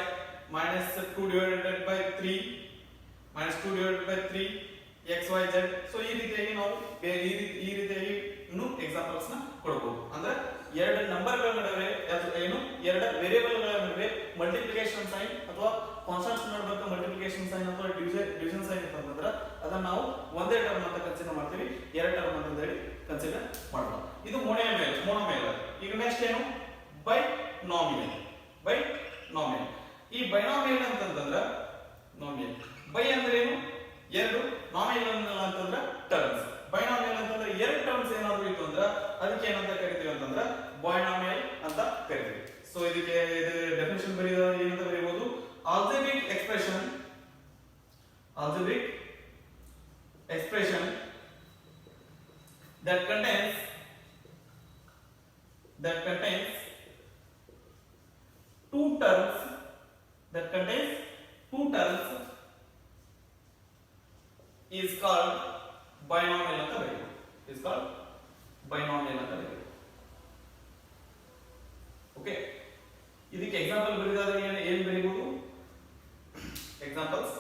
minus 2 divided by 3 minus 2 divided by 3 xyz. So ಈ ರೀತಿಯಾಗಿ ನಾವು ಈ ರೀತಿಯಾಗಿ ಇನ್ನೂ ಎಕ್ಸಾಂಪಲ್ಸ್ ನ ಕೊಡಬಹುದು. ಅಂದ್ರೆ ಎರಡು ನಂಬರ್ಗಳ ನಡುವೆ ಏನು ಎರಡು ವೇರಿಯೇಬಲ್ಗಳ ನಡುವೆ ಮಲ್ಟಿಪ್ಲಿಕೇಶನ್ ಸೈನ್ ಅಥವಾ ಕಾನ್ಸ್ಟೆಂಟ್ಸ್ ನಡುವೆ ಮಲ್ಟಿಪ್ಲಿಕೇಶನ್ ಸೈನ್ ಅಥವಾ ಡಿವಿಷನ್ ಸೈನ್ ಅಂತಂದ್ರೆ ಅದನ್ನ ನಾವು ಒಂದೇ ಟರ್ಮ್ ಅಂತ ಕನ್ಸಿಡರ್ ಮಾಡ್ತೀವಿ, ಎರಡು ಟರ್ಮ್ ಅಂತ ಹೇಳಿ ಕನ್ಸಿಡರ್ ಮಾಡೋಣ. ಇದು ಮೊನೊಮೈಲ್. ಈಗ ನೆಕ್ಸ್ಟ್ ಏನು ಬೈನಾಮಿಯಲ್. ಈ ಬೈನಾಮಿಯಲ್ ಅಂತಂದ್ರೆ ನಾಮಿಯಲ್ ಬೈ ಅಂದ್ರೆ ಏನು ಎರಡು, ನಾಮಿಯಲ್ ಅಂತಂದ್ರೆ ಟರ್ಮ್ಸ್. ಬೈನಾಮಿಯಲ್ ಅಂತಂದ್ರೆ ಎರಡು ಟರ್ಮ್ಸ್ ಏನಾದ್ರು ಇತ್ತು ಅಂದ್ರೆ ಅದಕ್ಕೆ ಏನಂತ ಕರಿತೀವಿ ಅಂತಂದ್ರೆ ಬೈನಾಮಿಯಲ್ ಅಂತ ಕರಿತೀವಿ. ಸೊ ಇದಕ್ಕೆ ಡೆಫಿನಿಷನ್ ಏನಂತ ಬರೀಬಹುದು, algebraic expression that contains two terms is called binomial ಅಂತ ಬರೀಬಹುದು. ಓಕೆ, ಇದಕ್ಕೆ ಎಕ್ಸಾಂಪಲ್ ಬರೆದಾದ್ರೆ ಏನು ಬರೀಬಹುದು? Examples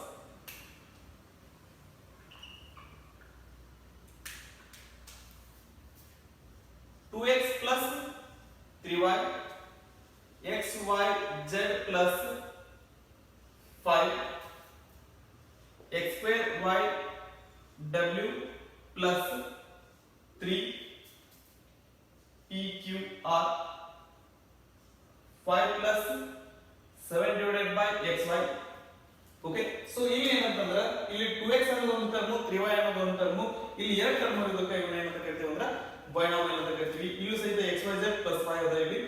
(2x plus 3y, xyz plus 5, x square y w plus 3 pqr, 5 plus 7 divided by xy. Okay, so ಇಲ್ಲಿ ಏನಂತಂದ್ರೆ ಇಲ್ಲಿ 2x ಅನ್ನೋದು ಒಂದು ಟರ್ಮ್, 3y ಅನ್ನೋದು ಒಂದು ಟರ್ಮ್, ಇಲ್ಲಿ ಎರಡು ಟರ್ಮ್ ಇರೋದಕ್ಕೆ ಇವನ್ನ ಏನಂತ ಕರಿತೀವಿ ಅಂದ್ರೆ ಬೈನಾಮಿಯಲ್ ಅಂತ ಕರಿತೀವಿ. ಇಲ್ಲೂ ಸಹಿತ xyz plus 5 ಅದ. ಇಲ್ಲಿ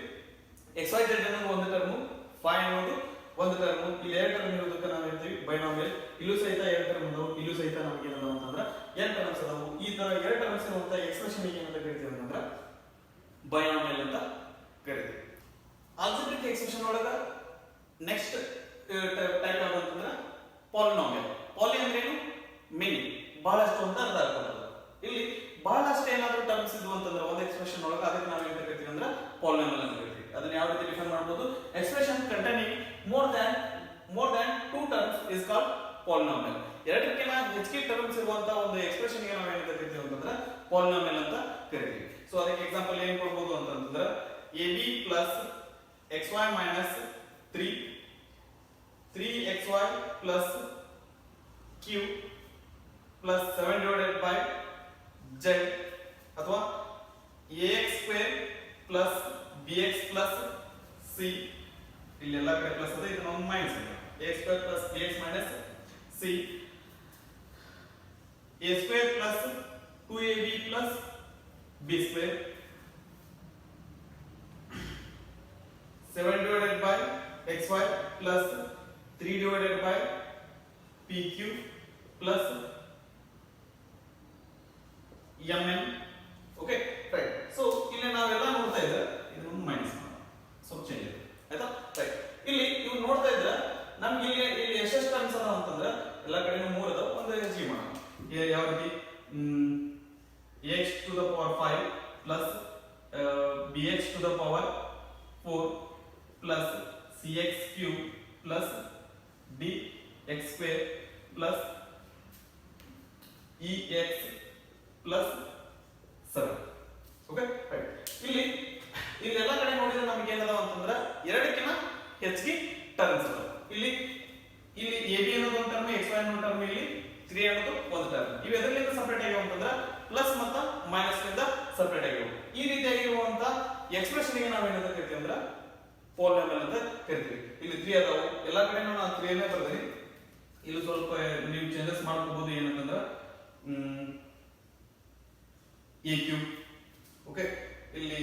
xyz ಅನ್ನೋದು ಒಂದು ಟರ್ಮ್, 5 ಅನ್ನೋದು ಒಂದು ಟರ್ಮ್, ಇಲ್ಲಿ ಎರಡು ಟರ್ಮ್ ಇರೋದಕ್ಕೆ ನಾವು ಹೇಳ್ತೀವಿ ಬೈನಾಮಿಯಲ್. ಇಲ್ಲೂ ಸಹಿತ ಎರಡು ಟರ್ಮ್ ಅದಾವು, ಇಲ್ಲೂ ಸಹಿತ ನಮಗೆ ಏನದ ಅಂತಂದ್ರೆ ಎರಡು ಟರ್ಮ್ಸ್ ಅದಾವು. ಈ ತರ ಎರಡು ಟರ್ಮ್ಸ್ ಇರುವಂತ ಎಕ್ಸ್ಪ್ರೆಷನ್ ಏನಂತ ಕರಿತೀವಿ ಅಂತಂದ್ರೆ ಬೈನಾಮಿಯಲ್ ಅಂತ ಕರಿತೀವಿ. ಆಲ್ಜಿಬ್ರಿಕ್ ಎಕ್ಸ್ಪ್ರೆಷನ್ ಒಳಗ ನೆಕ್ಸ್ಟ್ ಟೈಪ್ ಯಾವುದು ಅಂತಂದ್ರೆ ಪಾಲಿನಾಮಿಯಲ್. ಪಾಲಿ ಅಂದ್ರೆ ಏನು? ಮೆನಿ, ಬಹಳಷ್ಟು ಅಂತ ಅರ್ಥ ಆಗ್ತದೆ. ಇಲ್ಲಿ ಬಹಳಷ್ಟು ಏನಾದರೂ ಟರ್ಮ್ಸ್ ಇದ್ವು ಅಂತಂದ್ರೆ ಒಂದು ಎಕ್ಸ್ಪ್ರೆಷನ್ ಒಳಗೆ ಅದಕ್ಕೆ ನಾವು ಏನು ಕರಿತೀವಿ ಅಂದ್ರೆ ಪಾಲಿನಾಮಿಯಲ್ ಅಂತ ಕರಿತೀವಿ. ಅದನ್ನ ಯಾವ ರೀತಿ ಡಿಫೈನ್ ಮಾಡಬಹುದು? Expression containing more than two terms is called polynomial. ಎರಡಕ್ಕಿಂತ ಹೆಚ್ಚಿಗೆ ಟರ್ಮ್ಸ್ ಇರುವಂತ ಒಂದು ಎಕ್ಸ್ಪ್ರೆಷನ್ ಗೆ ನಾವು ಏನು ಕರಿತೀವಿ ಅಂತಂದ್ರೆ ಪಾಲಿನಾಮಿಯಲ್ ಅಂತ ಕರಿತೀವಿ. ಸೊ ಅದಕ್ಕೆ ಎಕ್ಸಾಂಪಲ್ ಏನು ಕೊಡಬಹುದು ಅಂತಂದ್ರೆ ab plus xy minus 3 3xy plus q plus 7 divided by z ಅಥವಾ ax square plus bx plus c ಇಲ್ಲಿ ಎಲ್ಲ ಕಡೆ ಪ್ಲಸ್ ಇದೆ ಇದು ನಾವು ಮೈನಸ್ ಇದೆ ax square plus bx minus c a square plus 2ab plus b square 7 divided by xy plus 3 divided by pq plus mn okay right so ಇಲ್ಲಿ ನಾವೆಲ್ಲ ನೋಡ್ತಾ ಇದ್ರೆ ಇದನ್ನು ಮೈನಸ್ ಮಾಡೋಣ ಸ್ವಲ್ಪ ಚೇಂಜ್ ಇದೆ ಆಯ್ತಾ ರೈಟ್ ಇಲ್ಲಿ ನೀವು ನೋಡ್ತಾ ಇದ್ರೆ ನಮ್ಗೆ ಇಲ್ಲಿ ಎಷ್ಟೆಷ್ಟು ಟರ್ಮ್ಸ್ ಅದಾವ ಅಂತಂದ್ರೆ ಎಲ್ಲ ಕಡೆನೂ 3 ಅದಾವ ಒಂದು ಹೆಚ್ಚಿಗೆ ಮಾಡೋಣ ಯಾವ ರೀತಿ ax to the power 5 plus bx to the power 4 plus cx cube plus dx square plus ex plus 7 okay right ಇಲ್ಲಿ ಎಲ್ಲ ಕಡೆ ನೋಡಿದ್ರೆ ನಮಗೆ ಏನದಾವ ಅಂತಂದ್ರೆ ಎರಡಕ್ಕಿಂತ ಹೆಚ್ಚಿಗೆ ಟರ್ಮ್ಸ್ ಅದಾವ ಇಲ್ಲಿ ab ಅನ್ನೋದು ಒಂದು ಟರ್ಮ್ xy ಅನ್ನೋ ಟರ್ಮ್ ಇಲ್ಲಿ 3 ಅನ್ನೋದು ಒಂದು ಟರ್ಮ್ ಇವು ಎದರಿಂದ ಸೆಪರೇಟ್ ಆಗಿವೆ ಅಂತಂದ್ರೆ ಪ್ಲಸ್ ಮತ್ತು ಮೈನಸ್ ನಿಂದ ಸೆಪರೇಟ್ ಆಗಿವೆ ಈ ರೀತಿಯಾಗಿರುವಂತ ಎಕ್ಸ್ಪ್ರೆಷನ್ ಗೆ ನಾವು ಏನಂತ ಕರಿತೀವಿ ಅಂದ್ರೆ ಪಾಲಿನಾಮಿಯಲ್ ಅಂತ ಕರಿತೀವಿ ಇಲ್ಲಿ 3 ಅದಾವು ಎಲ್ಲ ಕಡೆ ನಾನು 3 ಅನ್ನು ಬರ್ತೀನಿ ಇಲ್ಲಿ ಸ್ವಲ್ಪ ನೀವು ಚೇಂಜಸ್ ಮಾಡ್ಕೋಬಹುದು ಏನಂತಂದ್ರೆ a ಕ್ಯೂಬ್ ಓಕೆ ಇಲ್ಲಿ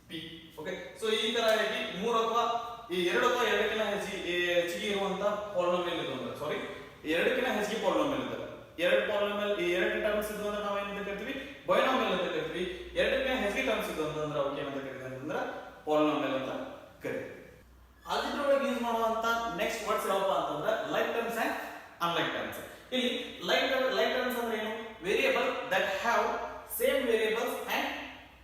p ಓಕೆ ಸೊ ಈ ತರ ಆಗಿ 3 ಅಥವಾ ಈ 2 ಅಥವಾ 2 ಕ್ಕಿಂತ ಹೆಚ್ಚಿಗೆ ಇರುವಂತ ಪಾಲಿನಾಮಿಯಲ್ ಇದು ಅಂದ್ರೆ ಸಾರಿ 2 ಕ್ಕಿಂತ ಹೆಚ್ಚಿಗೆ ಪಾಲಿನಾಮಿಯಲ್ ಇದೆ ಎರಡು ಪಾಲಿನಾಮಿಯಲ್ ಈ ಎರಡು ಟರ್ಮ್ಸ್ ಇದ್ದು ಅಂದ್ರೆ ನಾವು ಏನಂತ ಕರಿತೀವಿ ಬೈನಾಮಿಯಲ್ ಅಂತ ಕರಿತೀವಿ 2 ಕ್ಕಿಂತ ಹೆಚ್ಚಿಗೆ ಟರ್ಮ್ಸ್ ಇದ್ದು ಅಂದ್ರೆ ಅವಕ್ಕೆ ಏನಂತ ಕರಿತೀವಿ ಅಂತಂದ್ರೆ ಪಾಲಿನಾಮಿಯಲ್ ಅಂತ ಕರಿತೀವಿ ಆಲ್ಜಿಬ್ರಾ ಯೂಸ್ ಮಾಡುವಂತ ನೆಕ್ಸ್ಟ್ ವರ್ಡ್ಸ್ ಯಾವಪ್ಪ ಅಂತಂದ್ರೆ like terms and unlike terms ಇಲ್ಲಿ ಲೈಕ್ ಟರ್ಮ್ಸ್ ಅಂದ್ರೆ ಏನು variable that have same variables and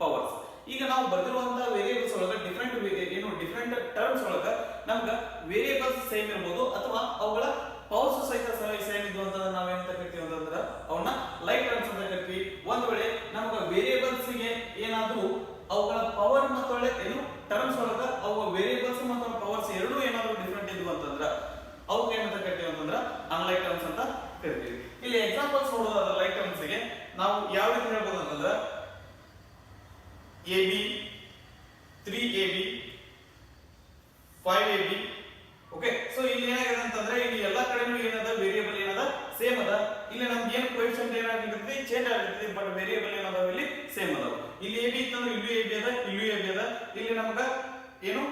powers ಈಗ ನಾವು ಬರೆದಿರುವಂತ ವೇರಿಯಬಲ್ಸ್ ಒಳಗೆ ಡಿಫರೆಂಟ್ ಟರ್ಮ್ಸ್ ಒಳಗೆ ನಮ್ಗೆ ವೇರಿಯಬಲ್ಸ್ ಸೇಮ್ ಇರಬಹುದು ಅಥವಾ ಅವುಗಳ ಪವರ್ಸ್ ಸಹಿತ ಸೇಮ್ ಇದ್ದು ಅಂತ ನಾವು ಏನಂತ ಕರಿತೀವಿ ಅಂತಂದ್ರೆ ಅವನ್ನ ಲೈಕ್ ಟರ್ಮ್ಸ್ ಅಂತ ಕರಿತೀವಿ ಒಂದ್ ವೇಳೆ ನಮ್ಗೆ ವೇರಿಯಬಲ್ಸ್ ಗೆ ಏನಾದ್ರೂ ಅವುಗಳ ಪವರ್ ಮತ್ತು ಏನು ಟರ್ಮ್ಸ್ ಒಳಗೆ ಅವುಗಳ ವೇರಿಯಬಲ್ಸ್ ಮತ್ತು ಪವರ್ಸ್ ಎರಡೂ ಏನಾದ್ರೂ ಡಿಫರೆಂಟ್ ಇದ್ವು ಅಂತಂದ್ರೆ ಅವಕ್ಕೆ ಏನಂತ ಕರಿತೀವಿ ಅಂತಂದ್ರೆ ಅನ್ಲೈಕ್ ಟರ್ಮ್ಸ್ ಅಂತ ಕರಿತೀವಿ ಇಲ್ಲಿ ಎಕ್ಸಾಂಪಲ್ಸ್ ನೋಡೋದಾದ್ರೆ ಲೈಕ್ ಟರ್ಮ್ಸ್ ಗೆ ನಾವು ಯಾವ ರೀತಿ ಹೇಳ್ಬೋದು ಅಂತಂದ್ರೆ ab 3ab 5ab okay so ಇಲ್ಲಿ ಏನಾಗಿದೆ ಅಂತಂದ್ರೆ ಇಲ್ಲಿ ಎಲ್ಲಾ ಕಡೆನೂ ಏನದ ವೇರಿಯಬಲ್ ಏನದ ಸೇಮ್ ಅದ ಇಲ್ಲಿ ನಮ್ಗೆ ಏನು ಕೋಎಫಿಷಿಯಂಟ್ ಏನಾಗಿರುತ್ತೆ ಚೇಂಜ್ ಆಗಿರುತ್ತೆ ಬಟ್ ವೇರಿಯಬಲ್ ಏನದಾವ ಇಲ್ಲಿ ಸೇಮ್ ಅದಾವ ಇಲ್ಲಿ ab ಇತ್ತಂದ್ರೆ ಇಲ್ಲೂ ab ಅದ ಇಲ್ಲೂ ab ಅದ ಇಲ್ಲಿ ನಮಗೆ ಏನು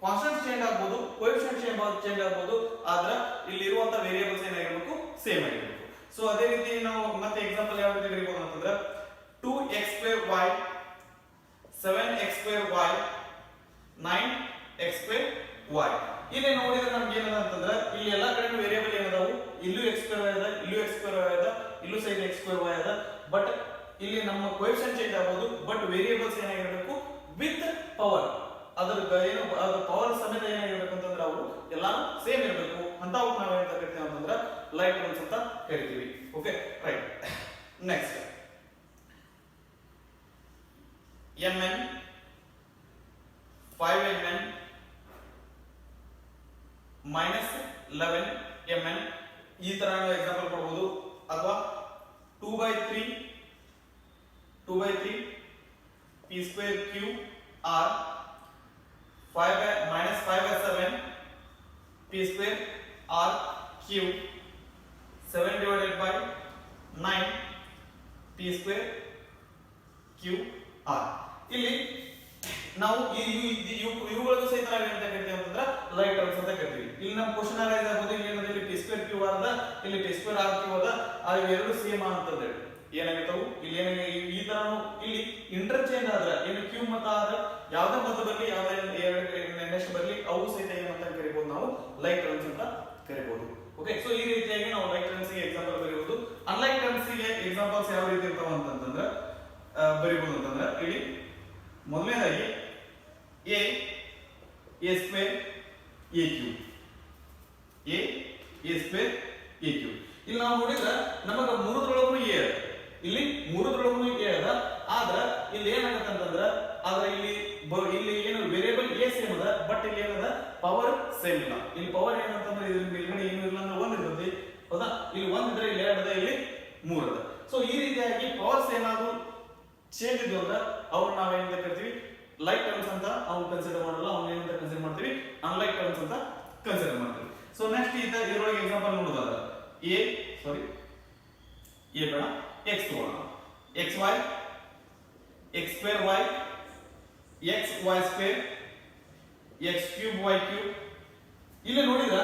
ಕಾನ್ಸ್ಟೆಂಟ್ ಚೇಂಜ್ ಆಗಬಹುದು ಕೋಎಫಿಷಿಯಂಟ್ ಚೇಂಜ್ ಆಗಬಹುದು ಆದ್ರೆ ಇಲ್ಲಿ ಇರುವಂತ ವೇರಿಯಬಲ್ಸ್ ಏನಾಗಿರಬೇಕು ಸೇಮ್ ಆಗಿರಬೇಕು ಸೊ ಅದೇ ರೀತಿ ನಾವು ಮತ್ತೆ ಎಕ್ಸಾಂಪಲ್ ಯಾವ ರೀತಿ ಬರೀಬಹುದು ಅಂತಂದ್ರೆ 2x2y 7x2y 9x2y ಇಲ್ಲಿ ನೋಡಿದ್ರೆ ನಮ್ಗೆ ಏನದ ಅಂತಂದ್ರೆ ಇಲ್ಲಿ ಎಲ್ಲಾ ಕಡೆ ವೇರಿಯಬಲ್ ಏನದಾವು ಇಲ್ಲೂ x2y ಅದ ಇಲ್ಲೂ x2y ಅದ ಇಲ್ಲೂ ಸೈಡ್ x2y ಅದ ಬಟ್ ಇಲ್ಲಿ ನಮ್ಮ ಕೋಎಫಿಷಿಯಂಟ್ ಚೇಂಜ್ ಆಗಬಹುದು ಬಟ್ ವೇರಿಯಬಲ್ಸ್ ಏನಾಗಿರಬೇಕು ವಿತ್ ಪವರ್ ಅದರ ಏನು ಅದರ ಪವರ್ ಸಮೇತ ಏನಾಗಿರ್ಬೇಕು ಅಂತಂದ್ರೆ ಅವು ಎಲ್ಲಾನು ಸೇಮ್ ಇರಬೇಕು ಅಂತವು ನಾವು ಏನಂತ ಕರಿತೀವಿ ಅಂತಂದ್ರೆ ಲೈಕ್ ಟರ್ಮ್ಸ್ ಅಂತ ಕರಿತೀವಿ okay right next mn 5mn minus 11mn ಈ ತರ ಎಕ್ಸಾಂಪಲ್ ಕೊಡಬಹುದು ಅಥವಾ 2/3 p square q r 5 minus 5/7 p square r q 7 divided by 9 p square q r ಇಲ್ಲಿ ನಾವು ಇವುಗಳನ್ನು ಸಹಿತ ನಾವು ಏನಂತ ಕರಿತೀವಿ ಅಂತಂದ್ರೆ ಲೈಕ್ ಟರ್ಮ್ಸ್ ಅಂತ ಕರಿತೀವಿ ಇಲ್ಲಿ ನಮ್ಮ ಕ್ವಶ್ಚನ್ ಅರೈಸ್ ಆಗೋದು ಇಲ್ಲಿ ಏನಂದ್ರೆ ಇಲ್ಲಿ p square q r ಅದ ಇಲ್ಲಿ p square r q ಅದ ಆ ಎರಡು ಸೇಮ್ ಅಂತ ಹೇಳಿ ಏನಾಗಿರ್ತಾವು ಇಲ್ಲಿ ಈ ತರನು ಇಲ್ಲಿ ಇಂಟರ್ಚೇಂಜ್ ಆದ್ರೆ ಏನು q ಮತ್ತು r ಯಾವುದೇ ಪದ ಬರಲಿ ಯಾವುದೇ ನೆಕ್ಸ್ಟ್ ಬರಲಿ ಅವು ಸಹಿತ ಏನಂತ ಕರಿಬಹುದು ನಾವು ಲೈಕ್ ಟರ್ಮ್ಸ್ ಅಂತ ಕರಿಬಹುದು ಓಕೆ ಸೊ ಈ ರೀತಿಯಾಗಿ ನಾವು ಲೈಕ್ ಟರ್ಮ್ಸ್ ಗೆ ಎಕ್ಸಾಂಪಲ್ ಬರೆಯಬಹುದು ಅನ್ಲೈಕ್ ಟರ್ಮ್ಸ್ ಗೆ ಎಕ್ಸಾಂಪಲ್ಸ್ ಯಾವ ರೀತಿ ಇರ್ತಾವ ಅಂತಂದ್ರೆ ಬರೀಬಹುದು ಅಂತಂದ್ರೆ ಇಲ್ಲಿ ಮೊದಲನೇದಾಗಿ a square a cube a square a cube ಇಲ್ಲಿ ನಾವು ನೋಡಿದ್ರೆ ನಮಗೆ ಮೂರದೊಳಗೂ a ಅದ ಇಲ್ಲಿ ಮೂರದೊಳಗೂ a ಅದ ಆದ್ರೆ ಇಲ್ಲಿ ಏನಾಗುತ್ತೆ ಅಂತಂದ್ರೆ ಆದ್ರೆ ಇಲ್ಲಿ ಏನು ವೇರಿಯಬಲ್ a ಸೇಮ್ ಅದ ಬಟ್ ಇಲ್ಲಿ ಏನದ ಪವರ್ ಸೇಮ್ ಇಲ್ಲ. ಇಲ್ಲಿ ಪವರ್ ಏನಂತಂದ್ರೆ ಇದ್ರ ಮೇಲ್ಗಡೆ ಏನು ಇಲ್ಲ ಅಂದ್ರೆ 1 ಇರ್ತದೆ ಹೌದಾ, ಇಲ್ಲಿ 1 ಇದ್ರೆ ಇಲ್ಲಿ 2 ಅದ, ಇಲ್ಲಿ 3 ಅದ. ಸೊ ಈ ರೀತಿಯಾಗಿ ಪವರ್ಸ್ ಏನಾದ್ರು ಚೇಂಜ್ ಇದ್ದು ಅಂದ್ರೆ ಅವ್ರು ನಾವೇನಂತ ಕರಿತೀವಿ ಲೈಕ್ ಟರ್ಮ್ಸ್ ಅಂತ ಅವ್ನು ಕನ್ಸಿಡರ್ ಮಾಡಲ್ಲ, ಅವ್ನು ಏನಂತ ಕನ್ಸಿಡರ್ ಮಾಡ್ತೀವಿ ಅನ್ಲೈಕ್ ಟರ್ಮ್ಸ್ ಅಂತ ಕನ್ಸಿಡರ್ ಮಾಡ್ತೀವಿ. ಸೊ ನೆಕ್ಸ್ಟ್ ಇದರೊಳಗೆ ಎಕ್ಸಾಂಪಲ್ ನೋಡೋದಾದ್ರೆ ಎ ಬೇಡ x ತಗೋಣ, xy x square y x y square x cube y cube. ಇಲ್ಲಿ ನೋಡಿದ್ರೆ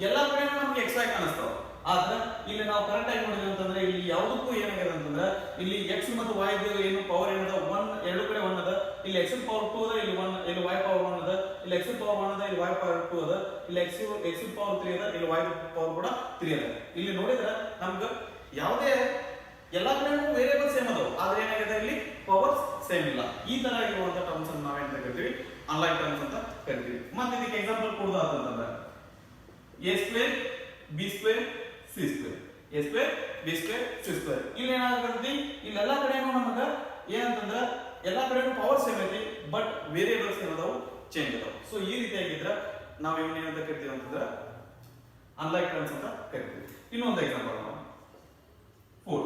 ಎಲ್ಲಾ ಕಡೆ ನಮಗೆ x y ಕಾಣಿಸ್ತಾವ. ಆದ್ರೆ ಇಲ್ಲಿ ನಾವು ಕರೆಕ್ಟ್ ಆಗಿ ನೋಡಿದ್ವಿ ಅಂತಂದ್ರೆ ಇಲ್ಲಿ ಯಾವುದಕ್ಕೂ ಏನಾಗಿದೆ ಅಂತಂದ್ರೆ ಇಲ್ಲಿ x ಮತ್ತು y ಏನು ಪವರ್ ಏನದ 1 ಎರಡು ಕಡೆ 1 ಅದ, ಇಲ್ಲಿ x ಪವರ್ 2 ಅದ, ಇಲ್ಲಿ 1 ಇಲ್ಲಿ y ಪವರ್ 1 ಅದ, ಇಲ್ಲಿ x ಪವರ್ 1 ಅದ, ಇಲ್ಲಿ y ಪವರ್ 2 ಅದ, ಇಲ್ಲಿ x ಪವರ್ 3 ಅದ, ಇಲ್ಲಿ y ಪವರ್ ಕೂಡ 3 ಅದ. ಇಲ್ಲಿ ನೋಡಿದ್ರೆ ನಮ್ಗೆ ಯಾವುದೇ ಎಲ್ಲಾ ಕಡೆ ವೇರಿಯೇಬಲ್ ಸೇಮ್ ಅದಾವ, ಆದ್ರೆ ಏನಾಗಿದೆ ಇಲ್ಲಿ ಪವರ್ಸ್ ಸೇಮ್ ಇಲ್ಲ. ಈ ತರ ಇರುವಂತ ಟರ್ಮ್ಸ್ ಅನ್ನು ನಾವೇನ್ ಕರಿತೀವಿ ಅನ್ಲೈಕ್ ಟರ್ಮ್ಸ್ ಅಂತ ಕರಿತೀವಿ. ಮತ್ತೆ ಇದಕ್ಕೆ ಎಕ್ಸಾಂಪಲ್ ಕೊಡೋದಾದ್ರೆ a square b square c square, a square b square c square. ಇಲ್ಲಿ ಏನಾಗುತ್ತೆ ಇಲ್ಲೆಲ್ಲಾ ಕಡೆನೂ ನಮಗೆ ಏನಂತಂದ್ರೆ ಎಲ್ಲಾ ಕಡೆನೂ ಪವರ್ ಸೇಮ್ ಐತಿ ಬಟ್ ವೇರಿಯೇಬಲ್ಸ್ ಏನದಾವು ಚೇಂಜ್ ಅದಾವ. ಸೊ ಈ ರೀತಿಯಾಗಿದ್ರೆ ನಾವು ಏನಂತ ಕರಿತೀವಿ ಅಂತಂದ್ರೆ ಅನ್ಲೈಕ್ ಟರ್ಮ್ಸ್ ಅಂತ ಕರಿತೀವಿ. ಇನ್ನೊಂದು example 4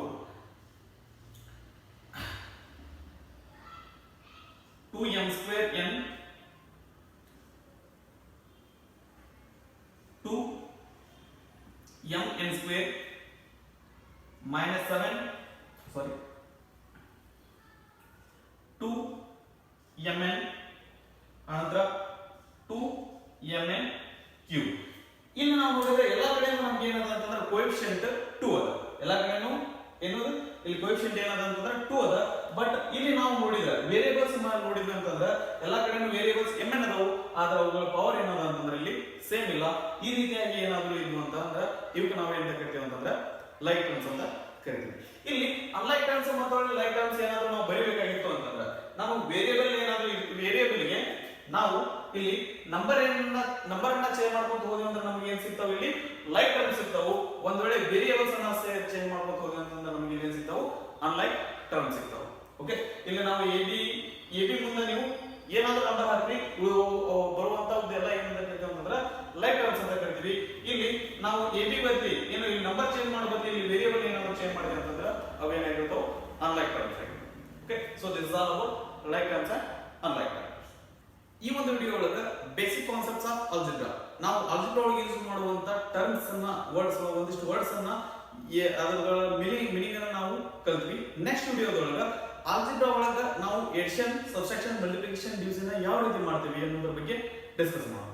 2m square n 2mn square minus 2mn ಅನಂತರ 2mn cube. ಇಲ್ಲಿ ನಾವು ನೋಡಿದ್ರೆ ಎಲ್ಲಾ ಕಡೆ ನಮಗೆ ಏನದ ಅಂತಂದ್ರೆ ಕೋಎಫಿಷಿಯಂಟ್ 2 ಅದ, ಎಲ್ಲಾ ಕಡೆನೂ ಏನದು ಇಲ್ಲಿ ಕೋಎಫಿಷಿಯಂಟ್ ಏನದ ಅಂತಂದ್ರೆ 2 ಅದ. ಬಟ್ ಇಲ್ಲಿ ನಾವು ನೋಡಿದ್ರೆ ವೇರಿಯೇಬಲ್ಸ್ ನೋಡಿದ್ವಿ ಅಂತಂದ್ರೆ ಎಲ್ಲಾ ಕಡೆನೂ ವೇರಿಯೇಬಲ್ಸ್ mn ಅದಾವು, ಆದ್ರೆ ಅವುಗಳ ಪವರ್ ಏನದ ಅಂತಂದ್ರೆ ಇಲ್ಲಿ ಸೇಮ್ ಇಲ್ಲ. ಈ ರೀತಿಯಾಗಿ ಏನಾದ್ರು ಇದು ಅಂತಂದ್ರೆ ಇವಕ್ಕೆ ನಾವು ಏನಂತ ಕರಿತೀವಿ ಅಂತಂದ್ರೆ ಲೈಕ್ ಟರ್ಮ್ಸ್ ಅಂತ ಕರಿತೀವಿ. ಇಲ್ಲಿ ಅನ್ಲೈಕ್ ಟರ್ಮ್ಸ್ ಮತ್ತು ಲೈಕ್ ಟರ್ಮ್ಸ್ ಏನಾದ್ರು ನಾವು ಬರೀಬೇಕಾಗಿತ್ತು ಅಂತಂದ್ರೆ ನಾವು ವೇರಿಯೇಬಲ್ ಏನಾದ್ರು ವೇರಿಯೇಬಲ್ಗೆ ನಾವು ಇಲ್ಲಿ ನಂಬರ್ ಅನ್ನ ಚೇಂಜ್ ಮಾಡ್ಕೊಂಡು ಹೋದ್ವಿ ಅಂದ್ರೆ ನಮಗೆ ಏನ್ ಸಿಗ್ತಾವ ಇಲ್ಲಿ ಲೈಕ್ ಟರ್ಮ್ಸ್ ಸಿಗ್ತಾವು. ಒಂದ್ ವೇಳೆ ವೇರಿಯೇಬಲ್ಸ್ ಅನ್ನ ಚೇಂಜ್ ಮಾಡ್ಕೊಂಡು ಹೋದ್ವಿ ಅಂತಂದ್ರೆ ನಮಗೆ ಏನ್ ಸಿಗ್ತಾವು ಅನ್ಲೈಕ್ ಟರ್ಮ್ಸ್ ಸಿಗ್ತಾವು. ಓಕೆ, ಇಲ್ಲಿ ನಾವು ಎ ಬಿ ಮುಂದೆ ನೀವು ಏನಾದ್ರೂ ನಂಬರ್ ಹಾಕ್ರಿ ಬರುವಂತದ್ದೆಲ್ಲ ಏನಂತ ಕರಿತೀವಿ ಅಂತಂದ್ರೆ ಲೈಕ್ ಟರ್ಮ್ಸ್ ಅಂತ ಕರಿತೀವಿ. ಇಲ್ಲಿ ನಾವು ಎ ಬಿ ಬದ್ಲಿ ಏನು ಇಲ್ಲಿ ನಂಬರ್ ಚೇಂಜ್ ಮಾಡಬಹುದು, ಇಲ್ಲಿ ವೇರಿಯೇಬಲ್ ಏನಾದ್ರು ಚೇಂಜ್ ಮಾಡಿದ್ರೆ ಅಂತಂದ್ರೆ ಅವೇನಾಗಿರ್ತಾವ ಅನ್ಲೈಕ್ ಟರ್ಮ್ಸ್ ಆಗಿರ್ತಾವೆ. Okay, so this is all about like terms and unlike terms. ಈ ಒಂದು ವಿಡಿಯೋ ಒಳಗೆ ಬೇಸಿಕ್ ಕಾನ್ಸೆಪ್ಟ್ಸ್ ಆಫ್ ಅಲ್ಜಿಬ್ರಾ, ನಾವು ಅಲ್ಜಿಬ್ರಾ ಒಳಗೆ ಯೂಸ್ ಮಾಡುವಂತ ಟರ್ಮ್ಸ್ ಅನ್ನ ಒಂದಿಷ್ಟು ವರ್ಡ್ಸ್ ಅನ್ನ ಅದರ ಮೀನಿಂಗ್ ಅನ್ನ ನಾವು ಕಲ್ತ್ವಿ. ನೆಕ್ಸ್ಟ್ ವಿಡಿಯೋದೊಳಗೆ ಆಲ್ಜಿಬ್ರಾ ಒಳಗೆ ನಾವು ಎಡಿಷನ್, ಸಬ್ಟ್ರಾಕ್ಷನ್, ಮಲ್ಟಿಪ್ಲಿಕೇಶನ್, ಡಿವಿಷನ್ ಯಾವ ರೀತಿ ಮಾಡ್ತೀವಿ ಅನ್ನೋದ್ರ ಬಗ್ಗೆ ಡಿಸ್ಕಸ್ ಮಾಡೋಣ.